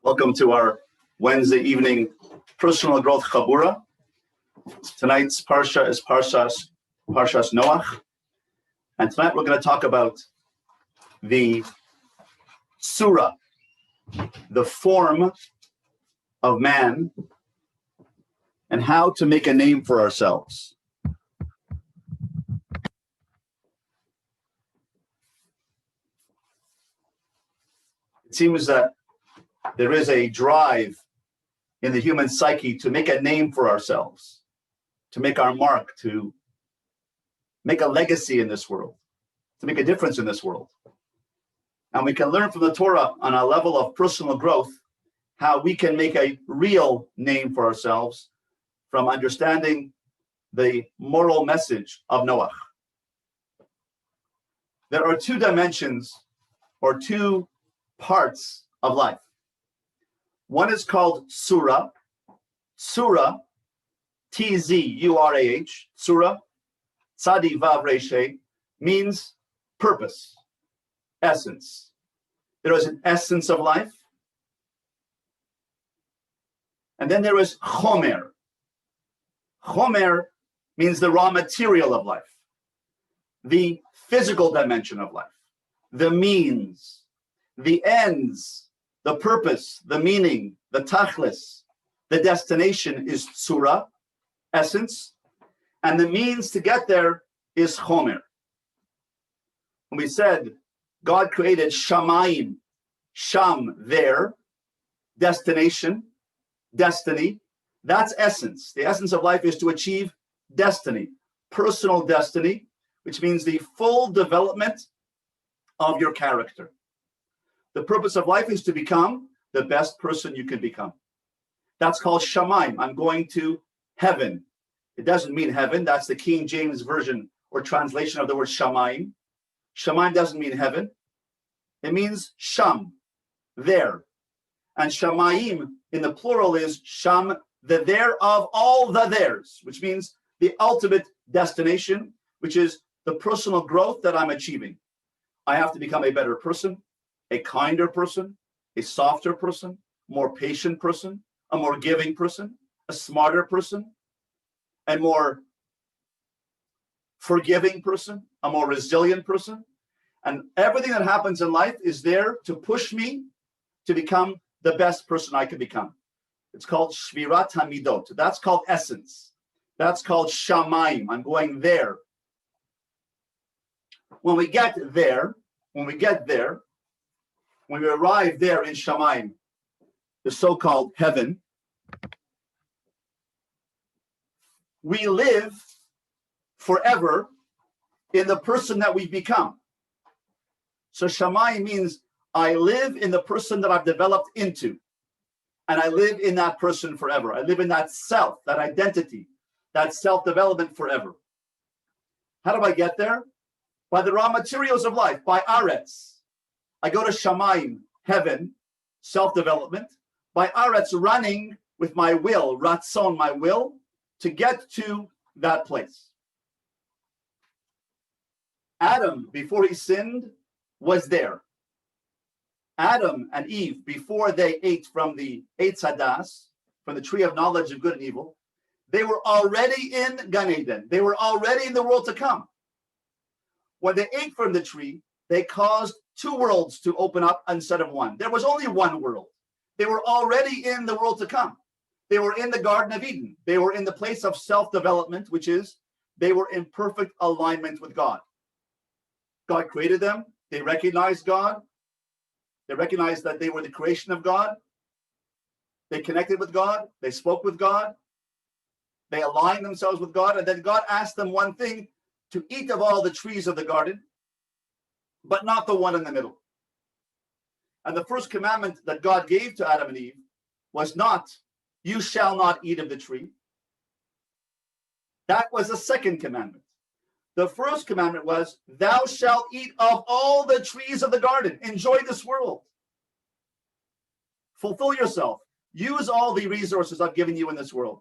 Welcome to our Wednesday evening personal growth chaburah. Tonight's parsha is Parshas Noach, and tonight we're going to talk about the surah, the form of man, and how to make a name for ourselves. It seems that there is a drive in the human psyche to make a name for ourselves, to make our mark, to make a legacy in this world, to make a difference in this world. And we can learn from the Torah on a level of personal growth how we can make a real name for ourselves from understanding the moral message of Noach. There are two dimensions or two parts of life. One is called surah. Surah, T-Z-U-R-A-H, surah, tzadi vav reshe, means purpose, essence. There is an essence of life. And then there is chomer. Chomer means the raw material of life, the physical dimension of life, the means, the ends, the purpose, the meaning, the tachlis, the destination is surah, essence, and the means to get there is chomer. When we said God created shamayim, sham, there, destination, destiny, that's essence. The essence of life is to achieve destiny, personal destiny, which means the full development of your character. The purpose of life is to become the best person you can become. That's called shamayim. I'm going to heaven. It doesn't mean heaven. That's the King James version or translation of the word shamayim. Shamayim doesn't mean heaven. It means sham, there. And shamayim in the plural is sham, the there of all the theirs, which means the ultimate destination, which is the personal growth that I'm achieving. I have to become a better person, a kinder person, a softer person, more patient person, a more giving person, a smarter person, a more forgiving person, a more resilient person. And everything that happens in life is there to push me to become the best person I can become. It's called shvirat hamidot. That's called essence. That's called shamayim. I'm going there. When we get there, when we arrive there in shamayim, the so-called heaven, we live forever in the person that we've become. So shamayim means I live in the person that I've developed into, and I live in that person forever. I live in that self, that identity, that self-development forever. How do I get there? By the raw materials of life, by aretz. I go to shamayim, heaven, self-development, by aretz, running with my will, ratzon, my will, to get to that place. Adam, before he sinned, was there. Adam and Eve, before they ate from the Eitz Hadas, from the tree of knowledge of good and evil, they were already in Gan Eden. They were already in the world to come. When they ate from the tree, they caused two worlds to open up instead of one. There was only one world. They were already in the world to come. They were in the Garden of Eden. They were in the place of self-development, which is they were in perfect alignment with God. God created them. They recognized God. They recognized that they were the creation of God. They connected with God. They spoke with God. They aligned themselves with God. And then God asked them one thing, to eat of all the trees of the garden, but not the one in the middle. And the first commandment that God gave to Adam and Eve was not, you shall not eat of the tree. That was the second commandment. The first commandment was, thou shalt eat of all the trees of the garden. Enjoy this world. Fulfill yourself. Use all the resources I've given you in this world.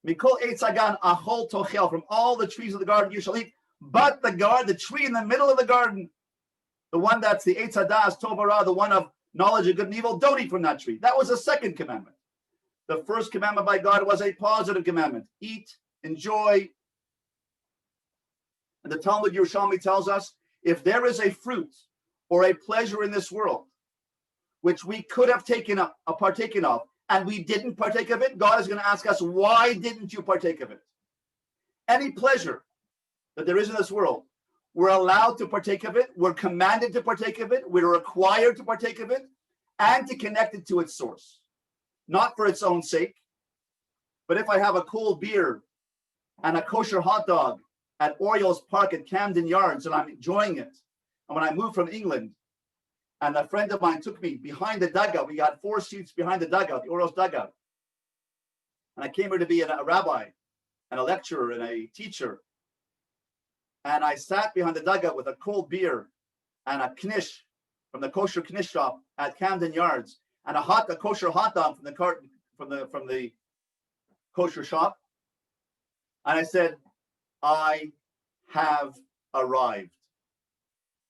Mikol eitz hagan achol tochel, from all the trees of the garden you shall eat, but the tree in the middle of the garden, the one that's the Eitz Hadas, Tov Hara, the one of knowledge of good and evil, don't eat from that tree. That was the second commandment. The first commandment by God was a positive commandment. Eat, enjoy. And the Talmud Yerushalmi tells us, if there is a fruit or a pleasure in this world, which we could have partaken of, and we didn't partake of it, God is going to ask us, why didn't you partake of it? Any pleasure that there is in this world, we're allowed to partake of it, we're commanded to partake of it, we're required to partake of it, and to connect it to its source. Not for its own sake, but if I have a cold beer and a kosher hot dog at Orioles Park at Camden Yards and I'm enjoying it, and when I moved from England, and a friend of mine took me behind the dugout, we got 4 seats behind the dugout, the Orioles dugout, and I came here to be a rabbi and a lecturer and a teacher, and I sat behind the dugout with a cold beer and a knish from the kosher knish shop at Camden Yards, and a kosher hot dog from the kosher shop. And I said, I have arrived.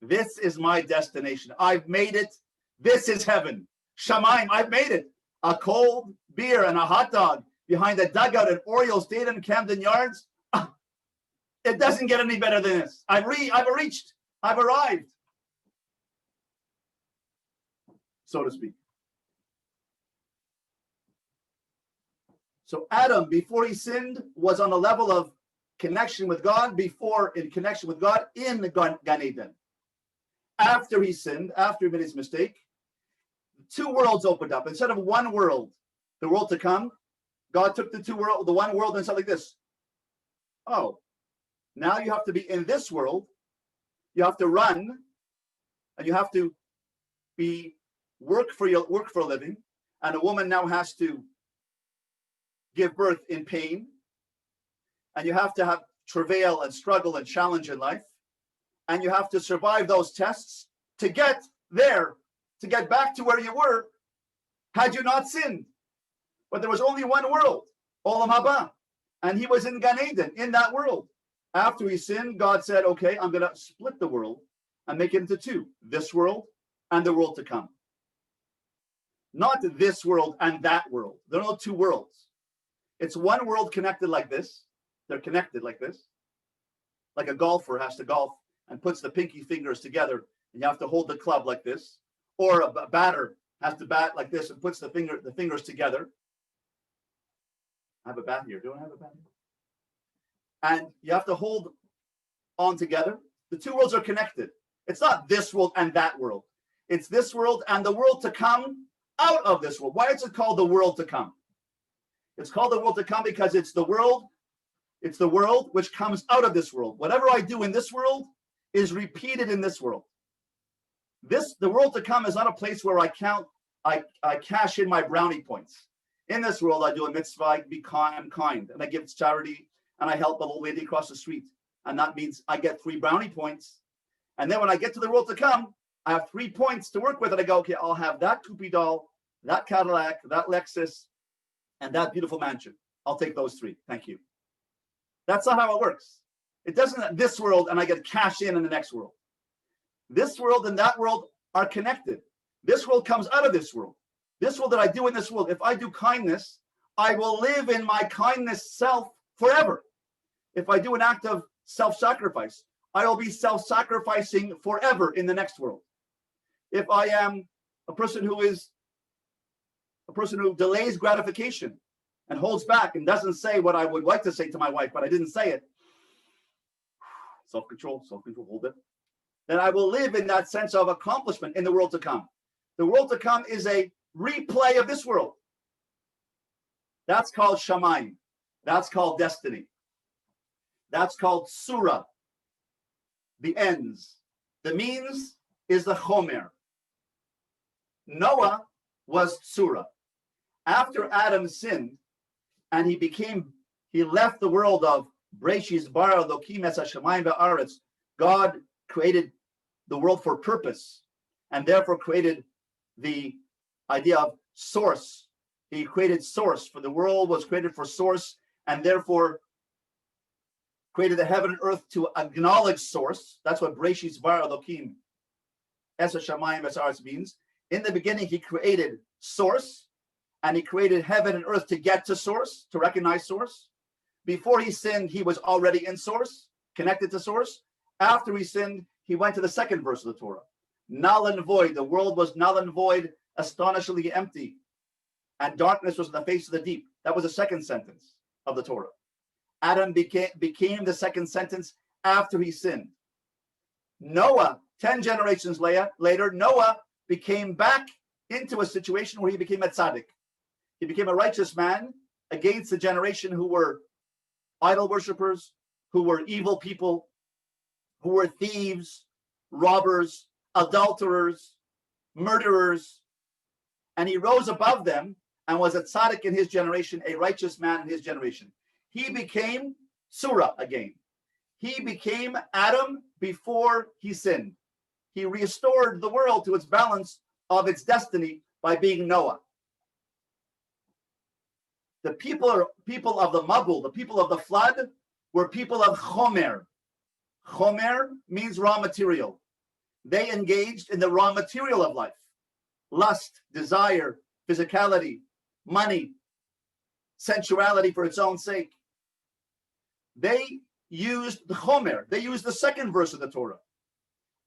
This is my destination. I've made it. This is heaven. Shamayim, I've made it. A cold beer and a hot dog behind the dugout at Orioles Stadium, Camden Yards. It doesn't get any better than this. I've arrived, so to speak. So Adam, before he sinned, was on a level of connection with God, in the Gan Eden. After he sinned, after he made his mistake, 2 worlds opened up. Instead of one world, the world to come, God took the one world and said like this. Oh, now you have to be in this world. You have to run, and you have to work for a living. And a woman now has to give birth in pain, and you have to have travail and struggle and challenge in life, and you have to survive those tests to get there, to get back to where you were had you not sinned. But there was only one world, Olam Haba, and he was in Gan Eden, in that world. After he sinned, God said, okay, I'm going to split the world and make it into 2, this world and the world to come. Not this world and that world. There are no 2 worlds. It's one world connected like this. They're connected like this. Like a golfer has to golf and puts the pinky fingers together, and you have to hold the club like this. Or a batter has to bat like this and puts the fingers together. I have a bat here. Do I have a bat here? And you have to hold on together. The 2 worlds are connected. It's not this world and that world. It's this world and the world to come out of this world. Why is it called the world to come? It's called the world to come because it's the world which comes out of this world. Whatever I do in this world is repeated in this world. The world to come is not a place where I cash in my brownie points. In this world, I do a mitzvah, I be kind, and I give charity, and I help a little lady across the street. And that means I get 3 brownie points. And then when I get to the world to come, I have 3 points to work with, and I go, okay, I'll have that Coupé doll, that Cadillac, that Lexus, and that beautiful mansion. I'll take those 3. Thank you. That's not how it works. It doesn't this world and I get cash in the next world. This world and that world are connected. This world comes out of this world. This world that I do in this world, if I do kindness, I will live in my kindness self forever. If I do an act of self-sacrifice, I will be self-sacrificing forever in the next world. If I am a person who delays gratification and holds back and doesn't say what I would like to say to my wife, but I didn't say it. Self-control, hold it. Then I will live in that sense of accomplishment in the world to come. The world to come is a replay of this world. That's called Shamayim. That's called destiny. That's called Surah. The ends. The means is the Chomer. Noah was Surah. After Adam sinned and he left the world of Breshis bara Elokim es hashamayim va'aretz. God created the world for purpose and therefore created the idea of source. He created source, for the world was created for source, and therefore created the heaven and earth to acknowledge source. That's what Breshis bara Elokim es hashamayim es haaretz means. In the beginning, he created source, and he created heaven and earth to get to source, to recognize source. Before he sinned, he was already in source, connected to source. After he sinned, he went to the second verse of the Torah. Null and void. The world was null and void, astonishingly empty, and darkness was in the face of the deep. That was the second sentence of the Torah. Adam became the second sentence after he sinned. Noah, 10 generations later, Noah became back into a situation where he became a tzaddik. He became a righteous man against the generation who were idol worshippers, who were evil people, who were thieves, robbers, adulterers, murderers. And he rose above them and was a tzaddik in his generation, a righteous man in his generation. He became Surah again. He became Adam before he sinned. He restored the world to its balance of its destiny by being Noah. The people of the Mabul, the people of the flood, were people of Chomer. Chomer means raw material. They engaged in the raw material of life. Lust, desire, physicality, money, sensuality for its own sake. They used the Chomer. They used the second verse of the Torah.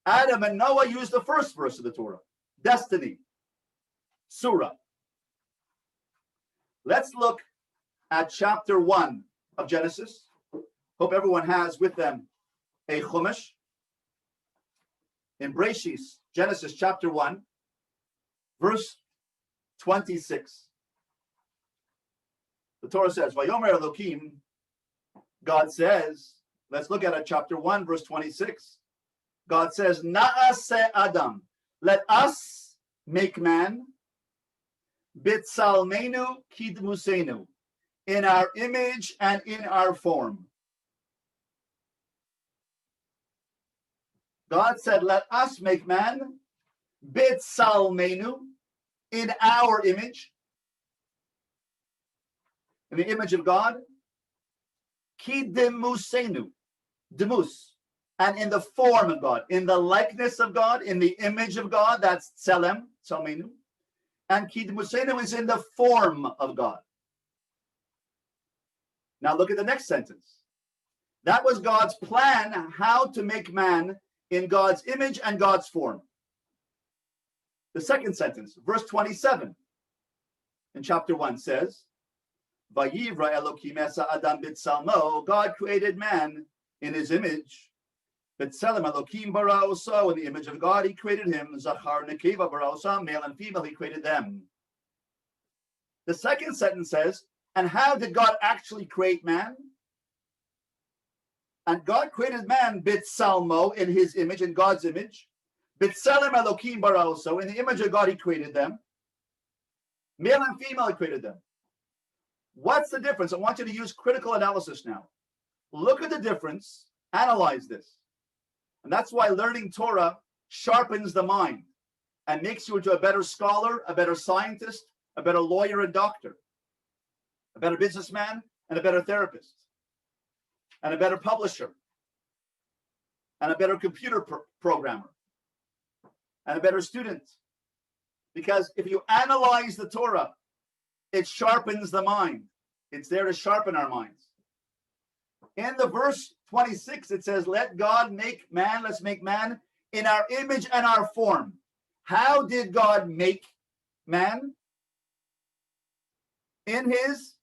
Adam and Noah used the first verse of the Torah. Destiny. Surah. Let's look at chapter 1 of Genesis. Hope everyone has with them a Chumash. In Breshis, Genesis chapter 1, verse 26. The Torah says, Vayomer Elokim, God says, let's look at it, chapter 1, verse 26. God says, Na'aseh Adam, let us make man, Bitsalmenu Kidmusenu, in our image and in our form. God said, let us make man, Bitsalmenu, in our image, in the image of God, Kidemusenu, demus, and in the form of God, in the likeness of God, in the image of God, that's Tselem, Salmenu, and Kidemusenu is in the form of God. Now look at the next sentence. That was God's plan, how to make man in God's image and God's form. The second sentence, verse 27 in chapter 1 says, Vayivra Elokim esa Adam b'tzalmo, God created man in his image. B'tzelem Elokim bara oso, in the image of God he created him. Zachar nekeva bara oso, male and female he created them. The second sentence says, and how did God actually create man? And God created man b'tzalmo, in his image, in God's image. B'tzelem Elokim bara oso, in the image of God he created them. Male and female he created them. What's the difference? I want you to use critical analysis now. Look at the difference, analyze this. And that's why learning Torah sharpens the mind and makes you into a better scholar, a better scientist, a better lawyer and doctor, a better businessman and a better therapist, and a better publisher, and a better computer programmer, and a better student. Because if you analyze the Torah, it sharpens the mind. It's there to sharpen our minds. In the verse 26, it says, let God make man, let's make man in our image and our form. How did God make man? In his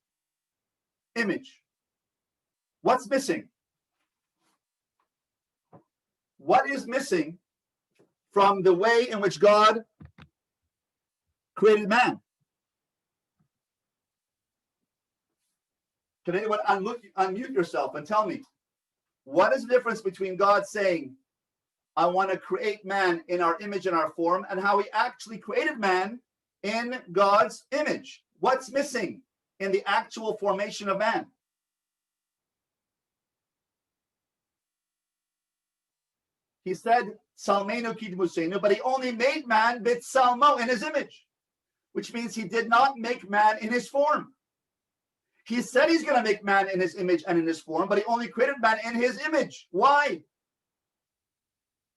image. What's missing? What is missing from the way in which God created man? Can anyone unmute yourself and tell me, what is the difference between God saying, I want to create man in our image and our form, and how he actually created man in God's image? What's missing in the actual formation of man? He said, Salmenu kidmusenu, but he only made man bit salmo, in his image, which means he did not make man in his form. He said he's going to make man in his image and in his form, but he only created man in his image. Why?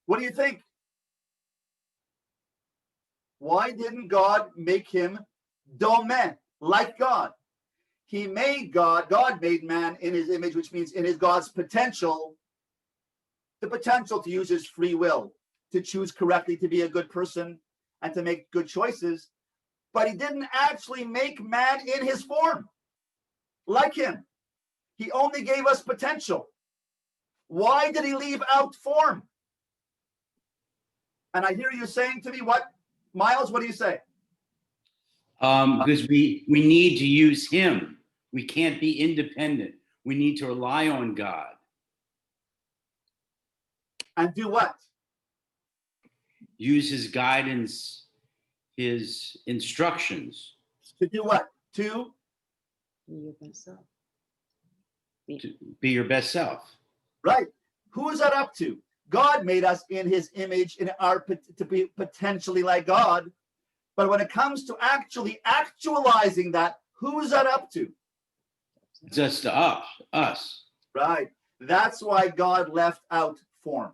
What do you think? Why didn't God make him domeh, like God? He made God made man in his image, which means in his God's potential, the potential to use his free will, to choose correctly, to be a good person, and to make good choices. But he didn't actually make man in his form, like him. He only gave us potential. Why did he leave out form? And I hear you saying to me, what? Miles, what do you say? Because we need to use him. We can't be independent. We need to rely on God. And do what? Use his guidance, his instructions. To do what? To Be your best self. To be your best self. Right. Who is that up to? God made us in his image, to be potentially like God. But when it comes to actually actualizing that, who's that up to? Just to us. Right. That's why God left out form.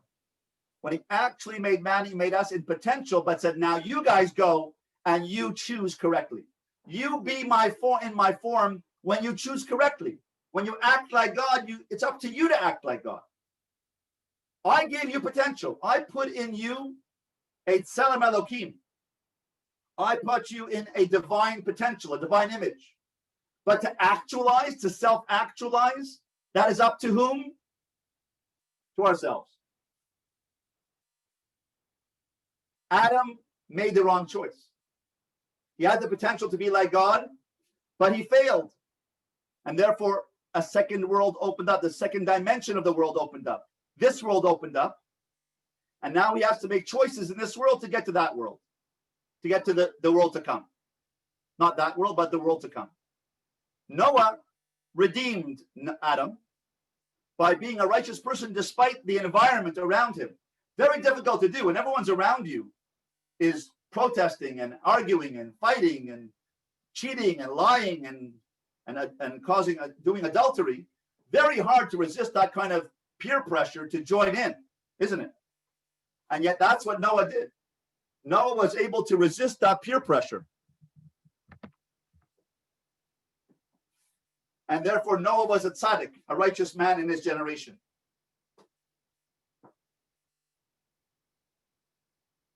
When he actually made man, he made us in potential, but said, now you guys go and you choose correctly. You be in my form when you choose correctly. When you act like God, it's up to you to act like God. I gave you potential. I put in you a tselem Elokim. I put you in a divine potential, a divine image. But to actualize, to self-actualize, that is up to whom? To ourselves. Adam made the wrong choice. He had the potential to be like God, but he failed. And therefore, a second world opened up. The second dimension of the world opened up. This world opened up. And now he has to make choices in this world to get to that world, to get to the world to come. Not that world, but the world to come. Noah redeemed Adam by being a righteous person despite the environment around him. Very difficult to do when everyone's around you is protesting and arguing and fighting and cheating and lying and causing doing adultery. Very hard to resist that kind of peer pressure to join in, isn't it? And yet that's what Noah did. Noah was able to resist that peer pressure. And therefore Noah was a tzaddik, a righteous man in his generation.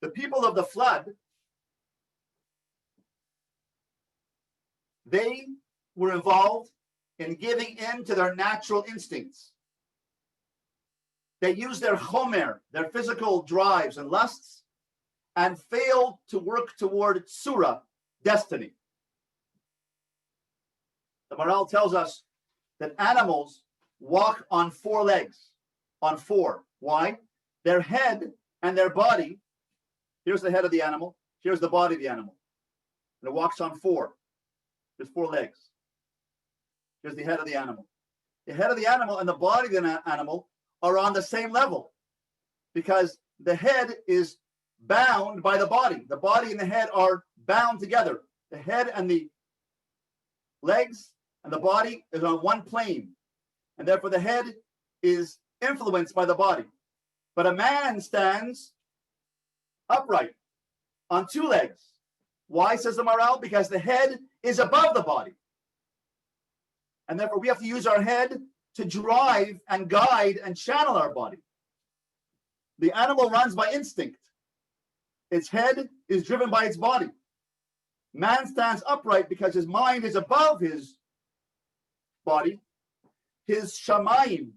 The people of the flood, they were involved in giving in to their natural instincts. They used their chomer, their physical drives and lusts, and failed to work toward surah, destiny. The Maral tells us that animals walk on four legs, on four. Why? Their head and their body. Here's the head of the animal. Here's the body of the animal. And it walks on four. There's four legs. Here's the head of the animal. The head of the animal and the body of the animal are on the same level because the head is bound by the body. The body and the head are bound together. The head and the legs and the body is on one plane. And therefore the head is influenced by the body. But a man stands upright on two legs. Why, says the Maral? Because the head is above the body. And therefore we have to use our head to drive and guide and channel our body. The animal runs by instinct. Its head is driven by its body. Man stands upright because his mind is above his body. His shamayim,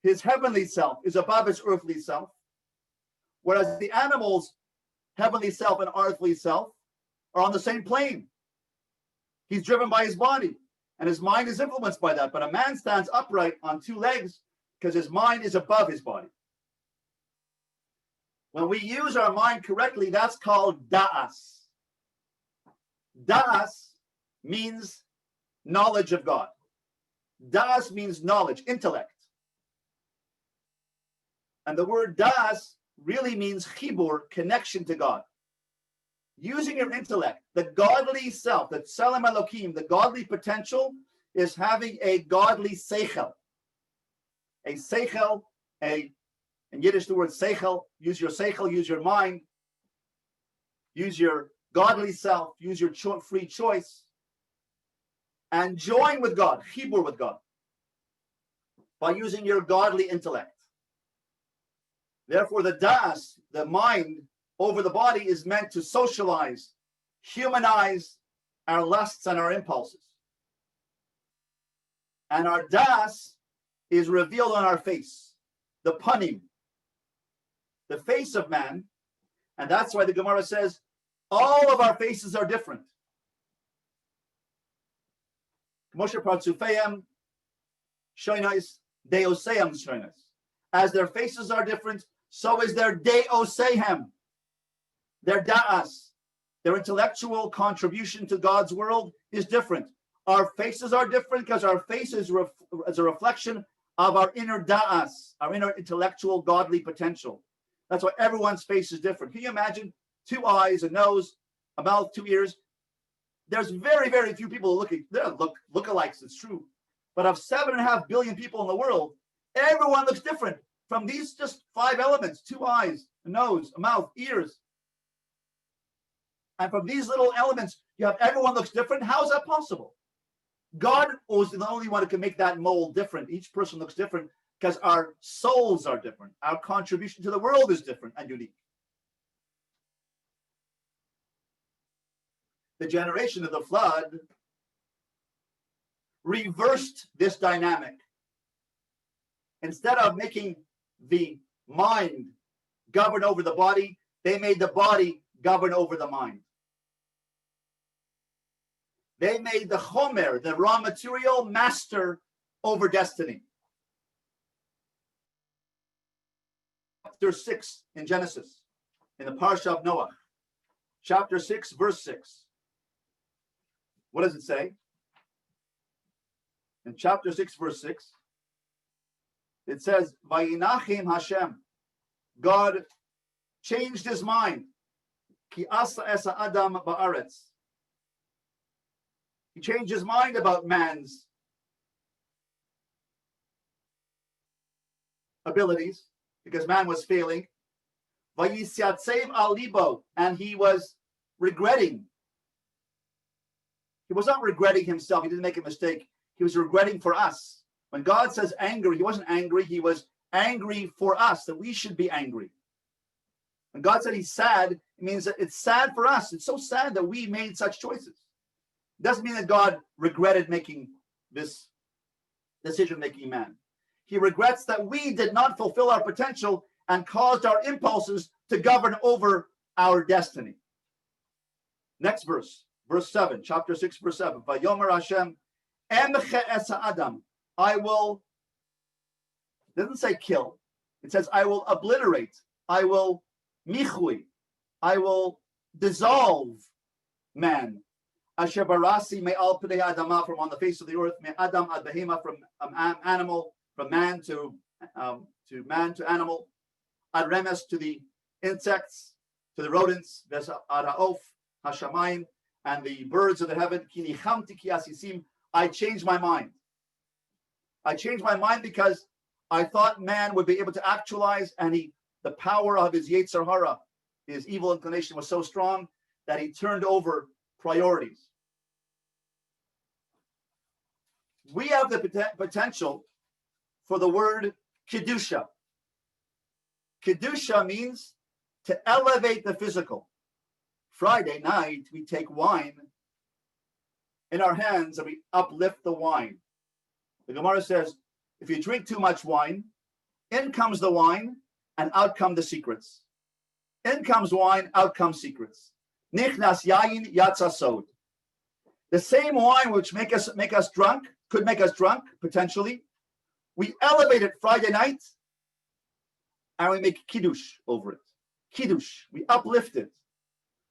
his heavenly self, is above his earthly self. Whereas the animal's heavenly self and earthly self are on the same plane. He's driven by his body, and his mind is influenced by that. But a man stands upright on two legs because his mind is above his body. When we use our mind correctly, that's called da'as. Da'as means knowledge of God. Da'as means knowledge, intellect. And the word da'as really means chibur, connection to God. Using your intellect, the godly self, the tselem Elokim, the godly potential, is having a godly seichel. A seichel, in Yiddish the word seichel, use your mind. use your godly self, use your free choice, and join with God, chibur with God, by using your godly intellect. Therefore, the das, the mind over the body, is meant to socialize, humanize our lusts and our impulses. And our das is revealed on our face, the panim, the face of man. And that's why the Gemara says all of our faces are different. Moshe Partzufeim Shoinais Deoseim Shoinais. As their faces are different, so is their Deosehem, their da'as, their intellectual contribution to God's world is different. Our faces are different because our face is a reflection of our inner da'as, our inner intellectual godly potential. That's why everyone's face is different. Can you imagine 2 eyes, a nose, a mouth, 2 ears? There's very, very few people looking. There look-alikes, it's true. But of 7.5 billion people in the world, everyone looks different from these just 5 elements: 2 eyes, a nose, a mouth, ears. And from these little elements, you have everyone looks different. How is that possible? God was the only one who can make that mold different. Each person looks different because our souls are different. Our contribution to the world is different and unique. The generation of the flood reversed this dynamic. Instead of making the mind govern over the body, they made the body govern over the mind. They made the chomer, the raw material, master over destiny. Chapter 6 in Genesis, in the Parsha of Noach. Chapter 6, verse 6. What does it say? In chapter 6, verse 6, it says, Vayinachim Hashem. God changed his mind. Ki asa esa adam ba'aretz. He changed his mind about man's abilities because man was failing. Vayisyatzeiv al libo, and he was regretting. He was not regretting himself. He didn't make a mistake. He was regretting for us. When God says angry, he wasn't angry. He was angry for us, that we should be angry. When God said he's sad, it means that it's sad for us. It's so sad that we made such choices. It doesn't mean that God regretted making this decision-making man. He regrets that we did not fulfill our potential and caused our impulses to govern over our destiny. Next verse, verse 7, chapter 6, verse 7. Vayomer Hashem, emche esa adam. I will, it doesn't say kill. It says I will obliterate. I will michui. I will dissolve man. Asher barasi me al pidei adama, from on the face of the earth, me adam ad behema, from animal, from man to animal, ad remes, to the insects, to the rodents, ves ad haof hashamayim, and the birds of the heaven. Ki nichamti ki asisim. I changed my mind. I changed my mind because I thought man would be able to actualize, and the power of his Yetzer Hara, his evil inclination, was so strong that he turned over priorities. We have the potential for the word kedusha. Kedusha means to elevate the physical. Friday night, we take wine in our hands and we uplift the wine. The Gemara says, if you drink too much wine, in comes the wine and out come the secrets. In comes wine, out come secrets. Nichnas yayin yatsa sod. The same wine which make us drunk, could make us drunk, potentially. We elevate it Friday night and we make kiddush over it. Kiddush, we uplift it.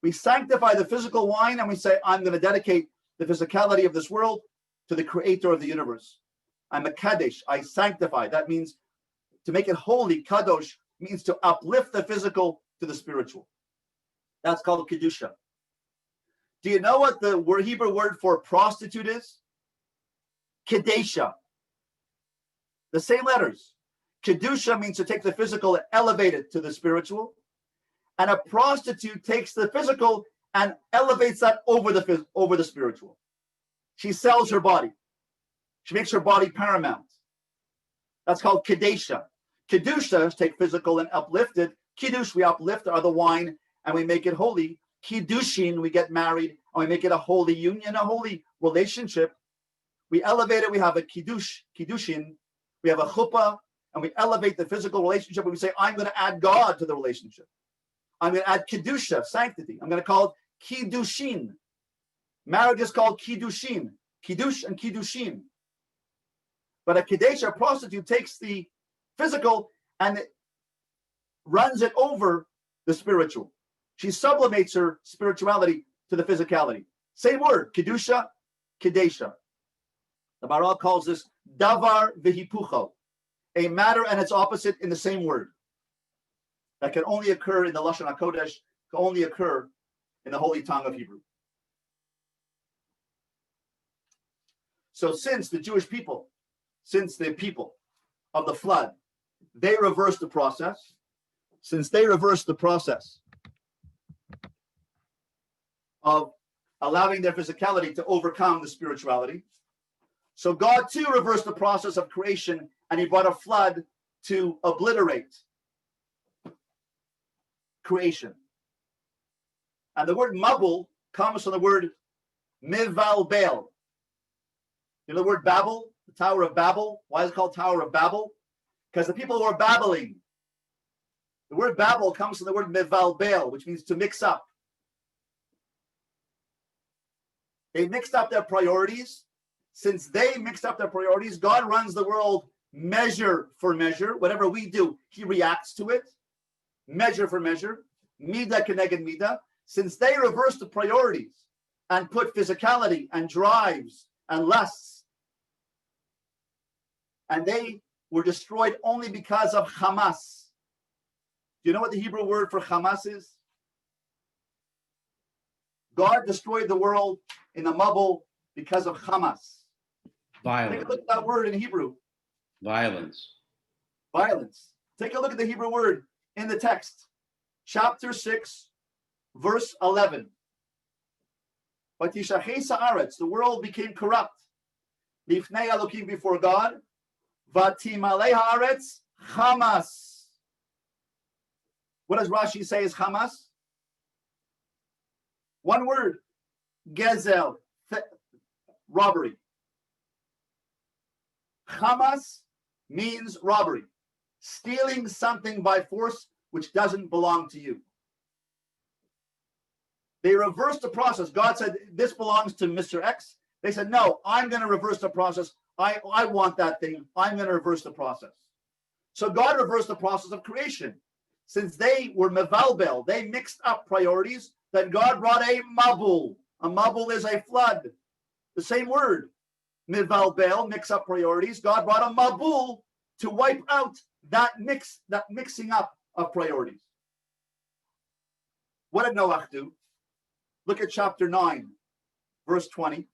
We sanctify the physical wine and we say, I'm going to dedicate the physicality of this world to the creator of the universe. I'm a kaddish, I sanctify. That means to make it holy. Kadosh means to uplift the physical to the spiritual. That's called kedusha. Do you know what the Hebrew word for prostitute is? Kedesha. The same letters. Kedusha means to take the physical and elevate it to the spiritual. And a prostitute takes the physical and elevates that over the spiritual. She sells her body. She makes her body paramount. That's called Kedusha. Kedusha take physical and uplift it. Kiddush, we uplift the wine and we make it holy. Kiddushin, we get married and we make it a holy union, a holy relationship. We elevate it. We have a kiddushin. We have a chuppah, and we elevate the physical relationship. And we say, I'm going to add God to the relationship. I'm going to add kedusha, sanctity. I'm going to call it kiddushin. Marriage is called kiddushin, kiddush and kiddushin. But a kadesh, a prostitute, takes the physical and it runs it over the spiritual. She sublimates her spirituality to the physicality. Same word, kedusha, kadesha. The Maral calls this davar v'hipucho, a matter and its opposite in the same word. That can only occur in the Lashon HaKodesh, can only occur in the holy tongue of Hebrew. So since the Jewish people, since the people of the flood, they reversed the process, since they reversed the process of allowing their physicality to overcome the spirituality, so God too reversed the process of creation and he brought a flood to obliterate creation. And the word mabul comes from the word mivalbel. You know the word Babel, the Tower of Babel? Why is it called Tower of Babel? Because the people were babbling. The word Babel comes from the word mivalbel, which means to mix up. They mixed up their priorities. Since they mixed up their priorities, God runs the world measure for measure. Whatever we do, he reacts to it. Measure for measure. Mida keneged mida. Since they reversed the priorities and put physicality and drives and lusts, and they were destroyed only because of Hamas. Do you know what the Hebrew word for Hamas is? God destroyed the world in the Mabul because of Hamas. Violence. Take a look at that word in Hebrew. Violence. Violence. Take a look at the Hebrew word in the text. Chapter 6, verse 11. Vatishachei haaretz, the world became corrupt. Lifnei Elokim, before God. Vatimalei haaretz Hamas. What does Rashi say is Hamas? One word. Gezel. Robbery. Hamas means robbery. Stealing something by force which doesn't belong to you. They reversed the process. God said, this belongs to Mr. X. They said, no, I'm going to reverse the process. I want that thing. I'm going to reverse the process. So God reversed the process of creation. Since they were mevalbel, they mixed up priorities, then God brought a mabul. A mabul is a flood. The same word. Mevalbel, mix up priorities. God brought a mabul to wipe out that mixing up of priorities. What did Noach do? Look at chapter 9, verse 20.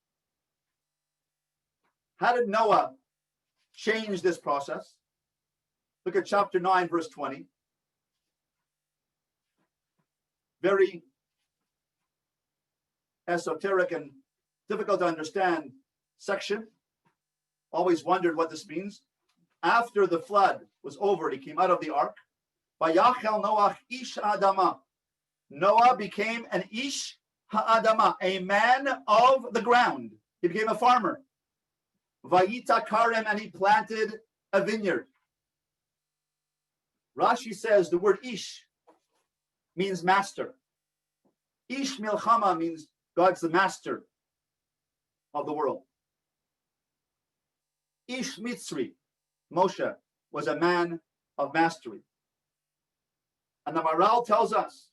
How did Noah change this process? Look at chapter 9, verse 20. Very esoteric and difficult to understand section. Always wondered what this means. After the flood was over, he came out of the ark. Vayachel Noach ish ha'adama. Noah became an ish ha'adama, a man of the ground. He became a farmer. Vayita karem, and he planted a vineyard. Rashi says the word ish means master. Ish milchama means God's the master of the world. Ish Mitzri, Moshe, was a man of mastery. And the Maral tells us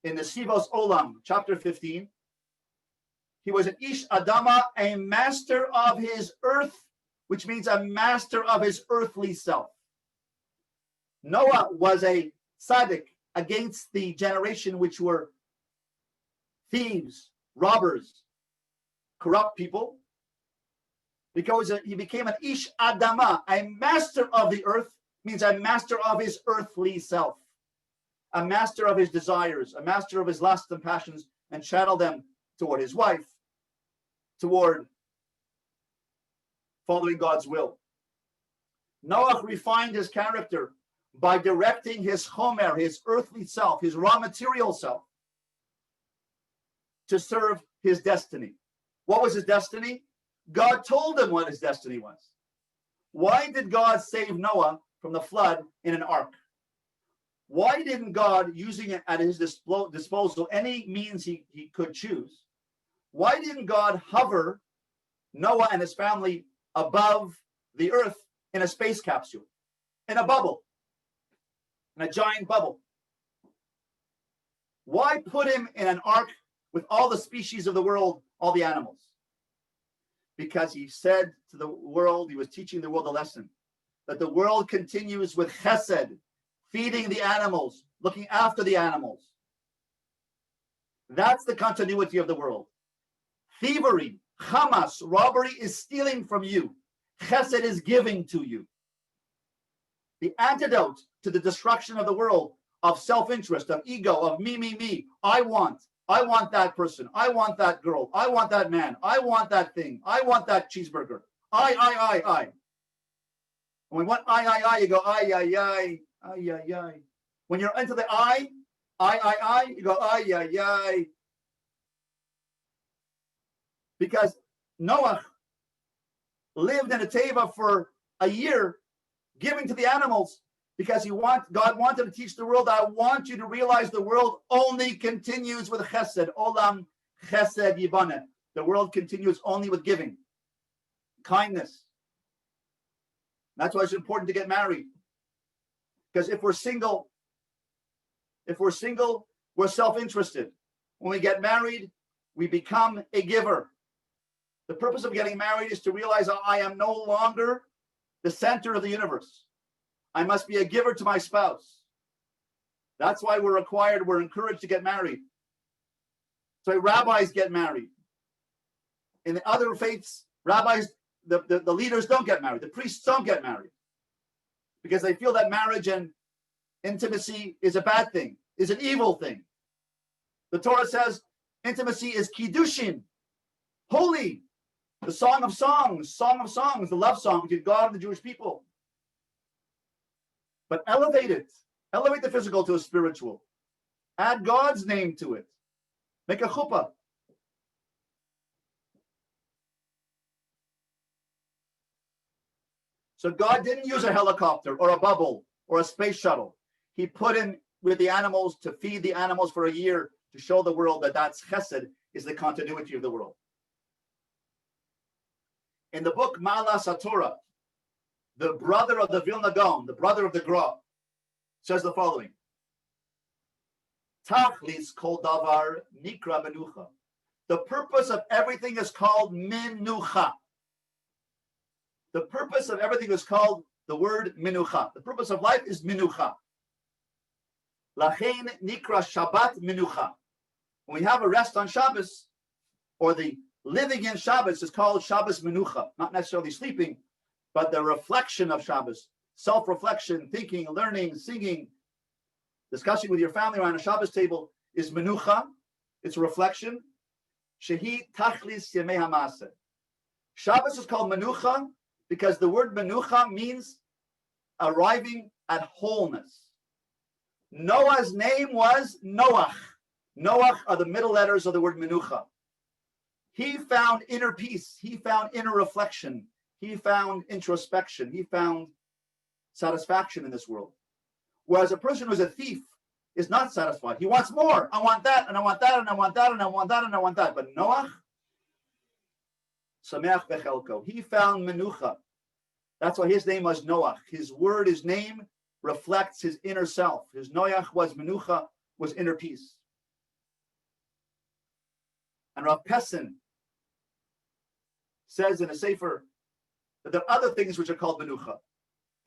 in the Sivos Olam, chapter 15, he was an Ish Adama, a master of his earth, which means a master of his earthly self. Noah was a tzaddik against the generation which were thieves, robbers, corrupt people, because he became an Ish Adama, a master of the earth, means a master of his earthly self, a master of his desires, a master of his lusts and passions, and channel them toward his wife, toward following God's will. Noach refined his character by directing his chomer, his earthly self, his raw material self, to serve his destiny. What was his destiny? God told him what his destiny was. Why did God save Noah from the flood in an ark? Why didn't God, using it at his disposal, any means he could choose, why didn't God hover Noah and his family above the earth in a space capsule, in a bubble, in a giant bubble? Why put him in an ark with all the species of the world, all the animals? Because he said to the world, he was teaching the world a lesson, that the world continues with chesed, feeding the animals, looking after the animals. That's the continuity of the world. Thievery, Hamas, robbery is stealing from you. Chesed is giving to you. The antidote to the destruction of the world, of self-interest, of ego, of me. I want that person. I want that girl. I want that man. I want that thing. I want that cheeseburger. I. When what I, you go, ay. When you're into the I, you go, ay. Because Noah lived in a teva for a year, giving to the animals, because God wanted to teach the world, I want you to realize the world only continues with chesed. Olam chesed yibaneh. The world continues only with giving, kindness. That's why it's important to get married. Because if we're single, we're self-interested. When we get married, we become a giver. The purpose of getting married is to realize I am no longer the center of the universe. I must be a giver to my spouse. That's why we're encouraged to get married. So rabbis get married. In the other faiths, rabbis, the leaders don't get married. The priests don't get married. Because they feel that marriage and intimacy is a bad thing, is an evil thing. The Torah says intimacy is kiddushin, holy. The song of songs, the love song between God and the Jewish people. But elevate the physical to a spiritual. Add God's name to it. Make a chuppah. So God didn't use a helicopter or a bubble or a space shuttle. He put him with the animals to feed the animals for a year to show the world that that's chesed, is the continuity of the world. In the book Malas HaTorah, the brother of the Vilna Gaon, the brother of the Gra, says the following: Tachlis kol davar nikra menucha. The purpose of everything is called Menuchah. The purpose of everything is called the word Menuchah. The purpose of life is Menuchah. Lachein nikra Shabbat Menuchah. When we have a rest on Shabbos, or the living in Shabbos is called Shabbos Menucha, not necessarily sleeping, but the reflection of Shabbos, self-reflection, thinking, learning, singing, discussing with your family around a Shabbos table is Menucha. It's a reflection. Shehi Tachlis Yemei HaMaaseh. Shabbos is called Menucha because the word Menucha means arriving at wholeness. Noah's name was Noach. Noach are the middle letters of the word Menucha. He found inner peace. He found inner reflection. He found introspection. He found satisfaction in this world. Whereas a person who's a thief is not satisfied. He wants more. I want that, and I want that, and I want that, and I want that, and I want that. But Noach, Sameach Bechelko, he found Menucha. That's why his name was Noach. His word, his name reflects his inner self. His Noach was Menucha, was inner peace. And Rav Pessin says in a sefer that there are other things which are called Menucha.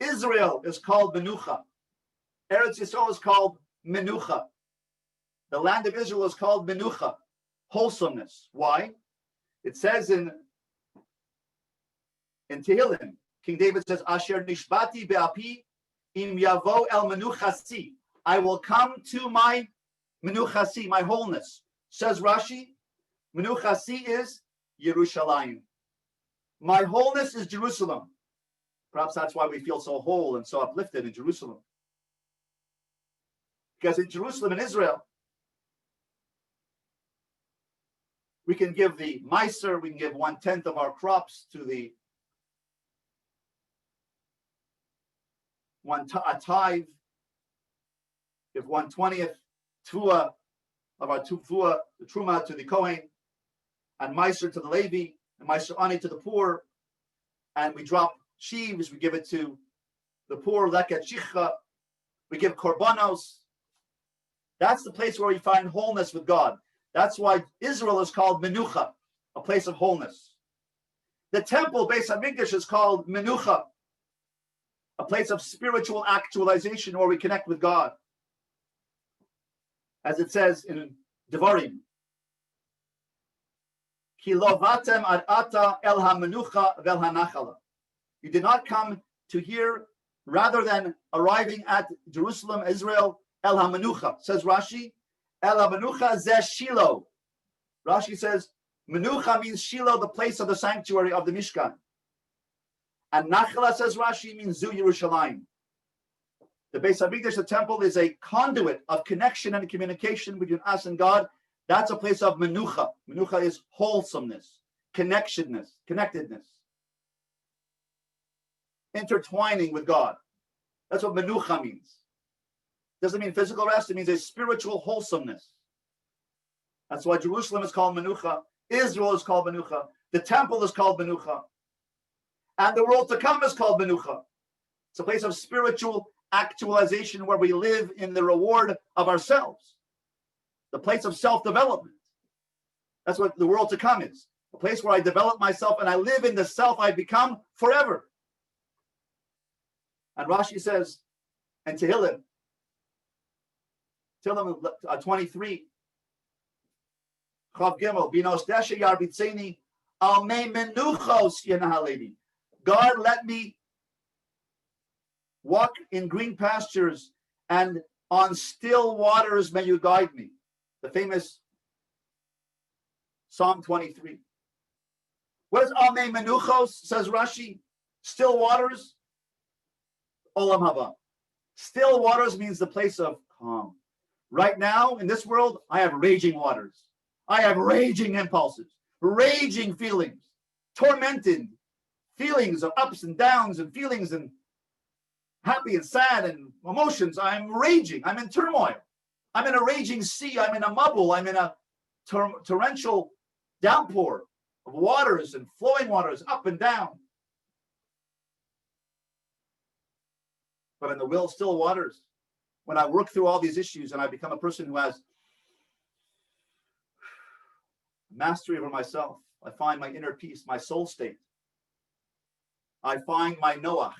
Israel is called Menucha. Eretz Yisrael is called Menucha. The land of Israel is called Menucha, wholesomeness. Why? It says in Tehillim, King David says, Asher nishbati be'api Im yavo el menuchasi. I will come to my menuchasi, my wholeness. Says Rashi, menuchasi is Yerushalayim. My wholeness is Jerusalem. Perhaps that's why we feel so whole and so uplifted in Jerusalem. Because in Jerusalem and Israel, we can give the Meiser, we can give 1/10 of our crops to the a tithe, give 1/20th tuah of our tuah, the truma to the Kohen, and Meiser to the Levi, and Meiser ani to the poor, and we drop sheaves, we give it to the poor, leket shicha, we give korbanos. That's the place where we find wholeness with God. That's why Israel is called Menuchah, a place of wholeness. The temple, Beis HaMikdash, is called Menuchah, a place of spiritual actualization where we connect with God. As it says in Devarim, Ki lo vatem ad ata el ha-menucha vel ha-nachala. You did not come to here, rather than arriving at Jerusalem, Israel, el ha-menucha, says Rashi, el ha-menucha zeh Shiloh. Rashi says, Menucha means Shiloh, the place of the sanctuary of the Mishkan. And Nachala, says Rashi, means Zu Yerushalayim. The Beis HaMikdash, the temple, is a conduit of connection and communication between us and God. That's a place of Menucha. Menucha is wholesomeness, connectedness, intertwining with God. That's what Menucha means. Doesn't mean physical rest, it means a spiritual wholesomeness. That's why Jerusalem is called Menucha, Israel is called Menucha, the temple is called Menucha, and the world to come is called Menucha. It's a place of spiritual actualization where we live in the reward of ourselves, the place of self-development. That's what the world to come is, a place where I develop myself and I live in the self I become forever. And Rashi says, and Tehillim 23, Chav Gimel, Binos Deshe Yarbitzeni, Al Me Menuchos Yenahaledi. God, let me walk in green pastures, and on still waters may you guide me. The famous Psalm 23. What is Al Me Menuchos, says Rashi? Still waters? Olam Haba. Still waters means the place of calm. Right now, in this world, I have raging waters. I have raging impulses, raging feelings, tormented feelings of ups and downs and feelings and happy and sad and emotions. I'm raging. I'm in turmoil. I'm in a raging sea. I'm in a mabul. I'm in a torrential downpour of waters and flowing waters up and down. But in the will still waters, when I work through all these issues and I become a person who has mastery over myself, I find my inner peace, my soul state. I find my Noach.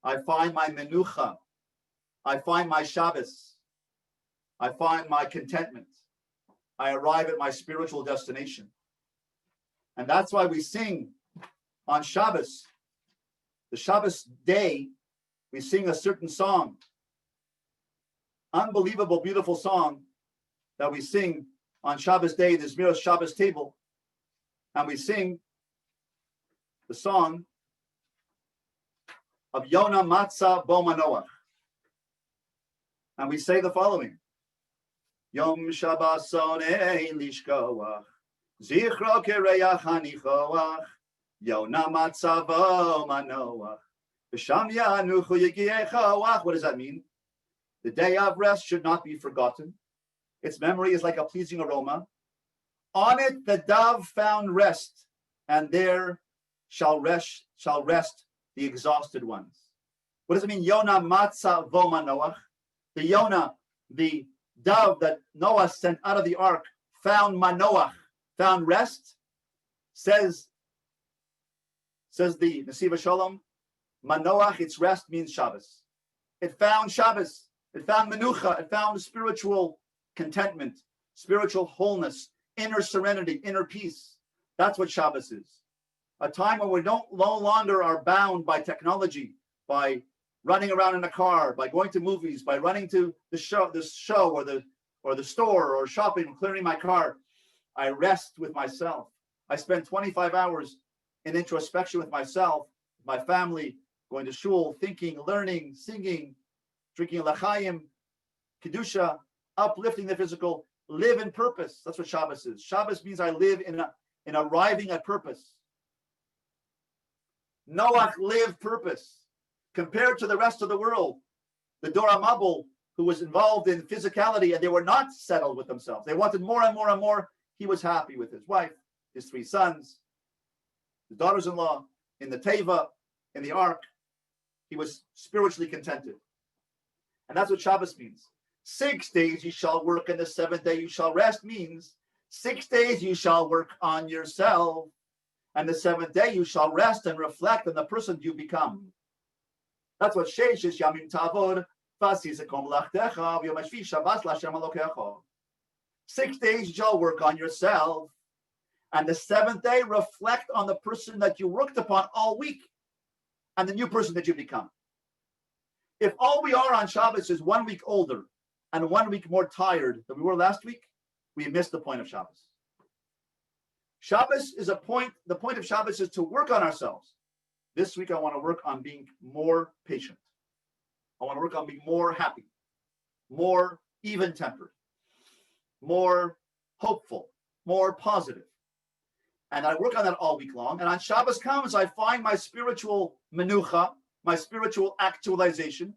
I find my Menucha. I find my Shabbos. I find my contentment. I arrive at my spiritual destination. And that's why we sing on Shabbos, the Shabbos day, we sing a certain song, unbelievable, beautiful song that we sing on Shabbos day, the Zmiros Shabbos table, and we sing the song of Yona Matzah Bo Manoach. And we say the following: Yom Shabbason ein lishkoach, Zichro kereach hanichoach, Yona Matzah Bo Manoach, V'sham yanuchu yigiechoach. What does that mean? The day of rest should not be forgotten. Its memory is like a pleasing aroma. On it the dove found rest, and there shall rest the exhausted ones. What does it mean? Yona matzah vo manoach. The Yona, the dove that Noah sent out of the ark, found manoach, found rest. Says the Nesiva Shalom, manoach, its rest means Shabbos. It found Shabbos. It found Menucha. It found spiritual contentment, spiritual wholeness, inner serenity, inner peace. That's what Shabbos is. A time when we no longer are bound by technology, by running around in a car, by going to movies, by running to the show or the store or shopping, clearing my car. I rest with myself. I spend 25 hours in introspection with myself, my family, going to shul, thinking, learning, singing, drinking l'chaim, kedusha, uplifting the physical, live in purpose. That's what Shabbos is. Shabbos means I live in arriving at purpose. Noach lived purpose. Compared to the rest of the world, the Dor HaMabul, who was involved in physicality, and they were not settled with themselves. They wanted more and more and more. He was happy with his wife, his 3 sons, his daughters-in-law, in the Teva, in the ark. He was spiritually contented. And that's what Shabbos means. 6 days you shall work, and the 7th day you shall rest means 6 days you shall work on yourself, and the 7th day you shall rest and reflect on the person you become. That's what Sheish is Yamim Tavod, Vasisekom Lachtecha, V'yom HaShvi Shabbos L'Hashem Elokecha. 6 days you shall work on yourself, and the 7th day reflect on the person that you worked upon all week and the new person that you become. If all we are on Shabbos is 1 week older and 1 week more tired than we were last week, we missed the point of Shabbos. Shabbos is the point of Shabbos is to work on ourselves. This week I want to work on being more patient. I want to work on being more happy, more even-tempered, more hopeful, more positive. And I work on that all week long. And on Shabbos comes, I find my spiritual Menuchah, my spiritual actualization,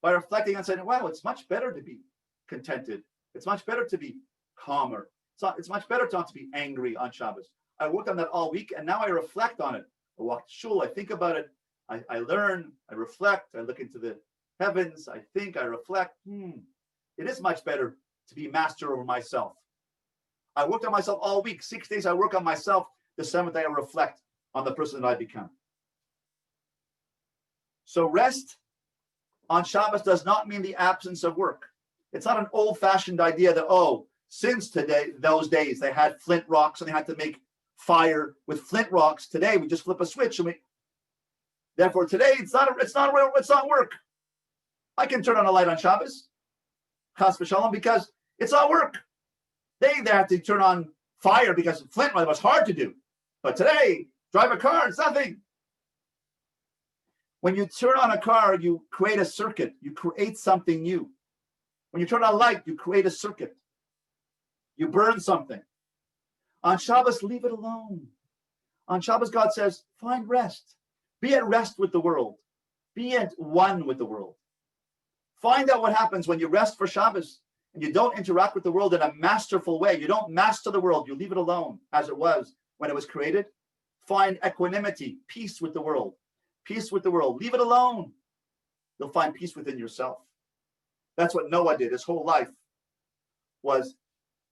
by reflecting and saying, wow, it's much better to be contented. It's much better to be calmer. It's much better not to be angry on Shabbos. I worked on that all week, and now I reflect on it. I walk to shul, I think about it, I learn, I reflect, I look into the heavens, I think, I reflect. It is much better to be master over myself. I worked on myself all week. 6 days I work on myself. The 7th day I reflect on the person that I become. So rest on Shabbos does not mean the absence of work. It's not an old-fashioned idea that, since those days, they had flint rocks and they had to make fire with flint rocks. Today, we just flip a switch and therefore today, it's not work. I can turn on a light on Shabbos, chas v'shalom, because it's not work. They had to turn on fire because flint was hard to do. But today, drive a car, it's nothing. When you turn on a car, you create a circuit. You create something new. When you turn on a light, you create a circuit. You burn something. On Shabbos, leave it alone. On Shabbos, God says, find rest. Be at rest with the world. Be at one with the world. Find out what happens when you rest for Shabbos and you don't interact with the world in a masterful way. You don't master the world. You leave it alone as it was when it was created. Find equanimity, peace with the world. Peace with the world. Leave it alone. You'll find peace within yourself. That's what Noah did. His whole life was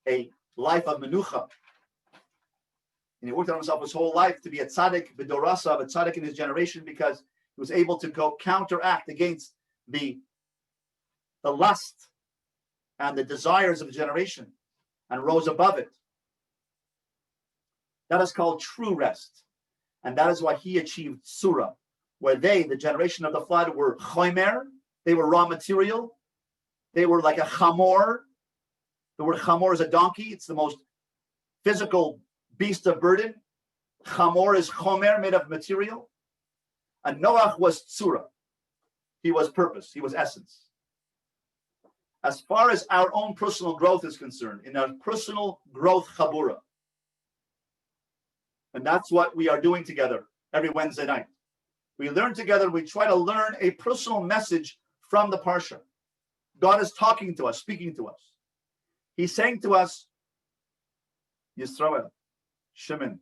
a life of Menuchah. And he worked on himself his whole life to be a tzaddik, b'dorasav, a tzaddik in his generation, because he was able to go counteract against the lust and the desires of the generation and rose above it. That is called true rest. And that is why he achieved surah, where they, the generation of the flood, were chomer, they were raw material, they were like a chamor. The word chamor is a donkey. It's the most physical beast of burden. Chamor is chomer, made of material. And Noach was tzura. He was purpose. He was essence. As far as our own personal growth is concerned, in our personal growth chaburah, and that's what we are doing together every Wednesday night. We learn together. We try to learn a personal message from the Parsha. God is talking to us, speaking to us. He's saying to us, Yisroel, Shimon,